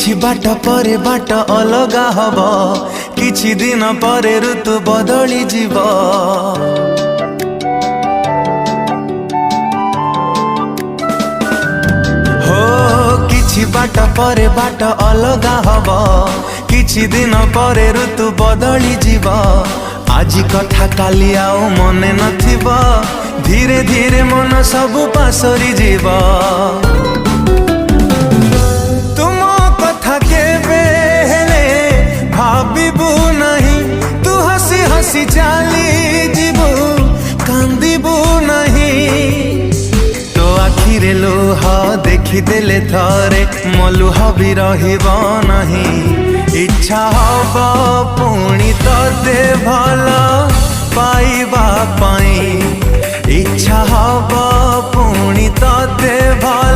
किछि बाट परे बाट अलगा हब, किछि दिन परे ऋतु बदली जीव। हो किछि बाट परे बाट अलगा हब, किछि दिन परे ऋतु बदली जीव। आजी कथा काली आउ मने नथिब, धीरे धीरे मन सबु पासरी जीव। तुम कथा केबे हेले भाबिबु नहीं, तू हसी हसी चाली जीवु कांदिबु नहीं। तो आखिरे लुह देखिदेले थरे मलुह भी रहिब नहीं। इच्छा हब पुणी तोते भल पाइबा पाई, इच्छा हब पुणी तोते भल